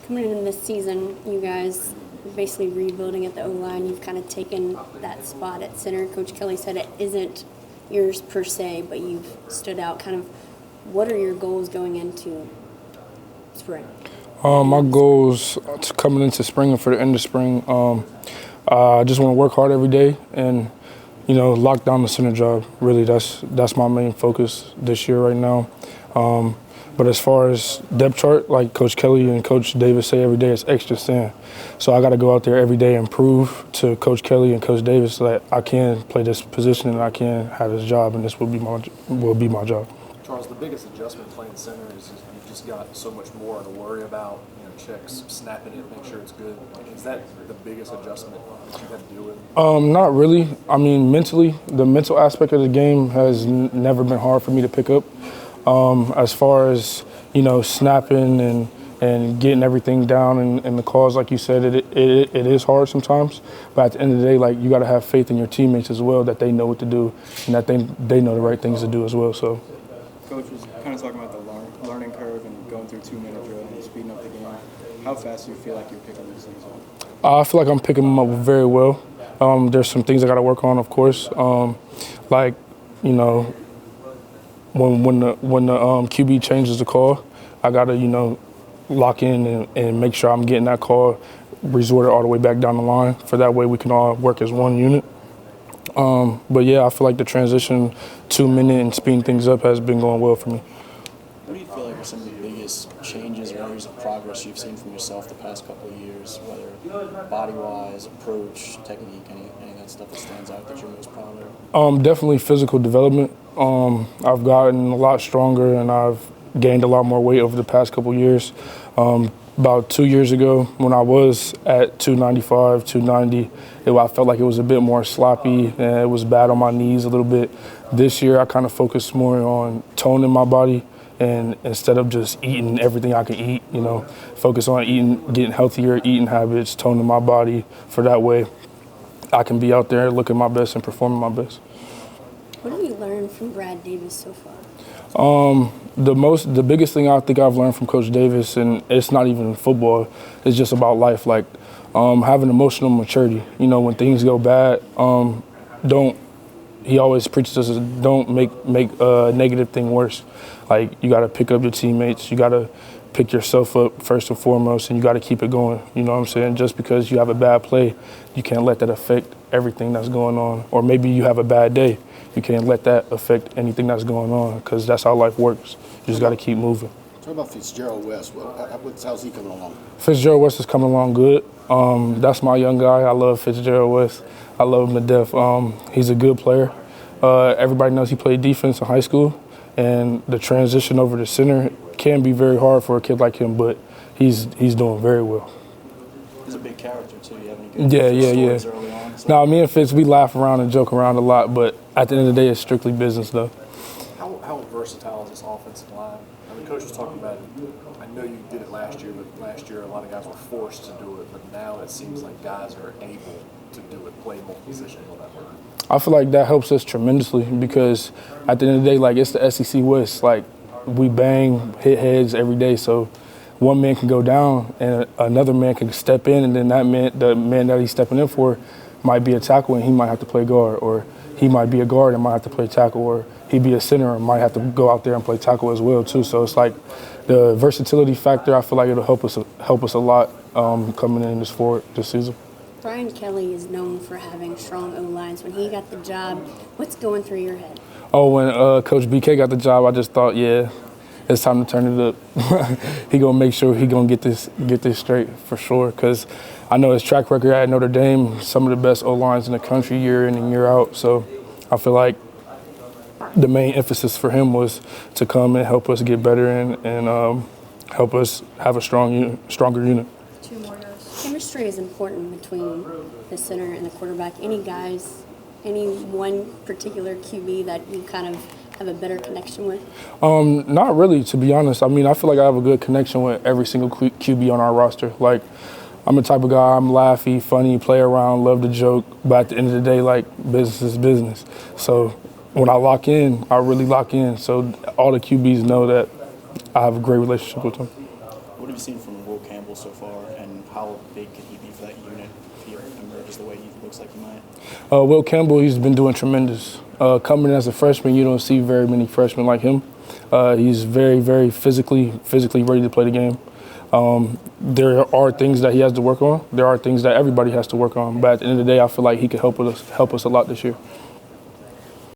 Coming into this season, you guys are basically rebuilding at the O-line. You've kind of taken that spot at center. Coach Kelly said it isn't yours per se, but you've stood out. Kind of, what are your goals going into spring? My goals coming into spring and for the end of spring, I just want to work hard every day and, lock down the center job. Really, that's my main focus this year right now. But as far as depth chart, like Coach Kelly and Coach Davis say every day, it's extra thin. So I got to go out there every day and prove to Coach Kelly and Coach Davis that I can play this position and I can have this job, and this will be my job. Charles, the biggest adjustment playing center is you've just got so much more to worry about. Checks, snapping it, make sure it's good. Is that the biggest adjustment that you've had to deal with? Not really. I mean, mentally, the mental aspect of the game has never been hard for me to pick up. As far as, snapping and getting everything down and the calls, like you said, it is hard sometimes. But at the end of the day, like, you got to have faith in your teammates as well, that they know what to do and that they know the right things to do as well. So, Coach was kind of talking about the learning curve and going through 2-minute drill and speeding up the game. How fast do you feel like you're picking these things up? I feel like I'm picking them up very well. There's some things I got to work on, of course. When the QB changes the call, I got to, lock in and make sure I'm getting that call resorted all the way back down the line, for that way we can all work as one unit. But yeah, I feel like the transition 2-minute and speeding things up has been going well for me. What do you feel like are some of the biggest changes or areas of progress you've seen from yourself the past couple of years, whether body-wise, approach, technique, any of that stuff that stands out that you're most proud of? Definitely physical development. I've gotten a lot stronger and I've gained a lot more weight over the past couple of years. About 2 years ago, when I was at 295, 290, I felt like it was a bit more sloppy and it was bad on my knees a little bit. This year, I kind of focused more on toning my body, and instead of just eating everything I can eat, focus on getting healthier eating habits, toning my body, for that way I can be out there looking my best and performing my best. What have you learned from Brad Davis so far? The biggest thing I think I've learned from Coach Davis, and it's not even football, it's just about life, like having emotional maturity. When things go bad, he always preaches us, don't make a negative thing worse. Like, you got to pick up your teammates, you got to pick yourself up first and foremost, and you got to keep it going. You know what I'm saying? Just because you have a bad play, you can't let that affect everything that's going on. Or maybe you have a bad day, you can't let that affect anything that's going on, because that's how life works. You just got to keep moving. Talk about Fitzgerald West. How's he coming along? Fitzgerald West is coming along good. That's my young guy. I love Fitzgerald West. I love him to death. He's a good player. Everybody knows he played defense in high school, and the transition over to center can be very hard for a kid like him, but he's doing very well. He's a big character, too. You have any good stories early on? So. No, me and Fitz, we laugh around and joke around a lot, but at the end of the day, it's strictly business, though. How versatile is this offensive line? I mean, Coach was talking about it. I know you did it last year, but last year a lot of guys were forced to do it, but now it seems like guys are able to do it, play multiple positions on that line. I feel like that helps us tremendously, because at the end of the day, like, it's the SEC West. Like, we bang, hit heads every day, so one man can go down and another man can step in, and then the man that he's stepping in for might be a tackle and he might have to play guard, or he might be a guard and might have to play tackle, or he'd be a center and might have to go out there and play tackle as well too. So it's like the versatility factor. I feel like it'll help us a lot coming in this season. Brian Kelly is known for having strong O-lines. When he got the job, what's going through your head? Oh, when Coach BK got the job, I just thought, yeah, it's time to turn it up. He gonna make sure he gonna get this straight for sure, because I know his track record at Notre Dame, some of the best O-lines in the country year in and year out. So I feel like the main emphasis for him was to come and help us get better and help us have a stronger unit. Two more guys. Chemistry is important between the center and the quarterback. Any one particular QB that you kind of have a better connection with? Not really, to be honest. I mean, I feel like I have a good connection with every single QB on our roster. Like, I'm the type of guy, I'm laughy, funny, play around, love to joke, but at the end of the day, like, business is business. So when I lock in, I really lock in. So all the QBs know that I have a great relationship with them. What you seen from Will Campbell so far, and how big could he be for that unit if he emerges the way he looks like he might? Will Campbell, he's been doing tremendous. Coming as a freshman, you don't see very many freshmen like him. He's very, very physically ready to play the game. There are things that he has to work on. There are things that everybody has to work on. But at the end of the day, I feel like he could help us a lot this year.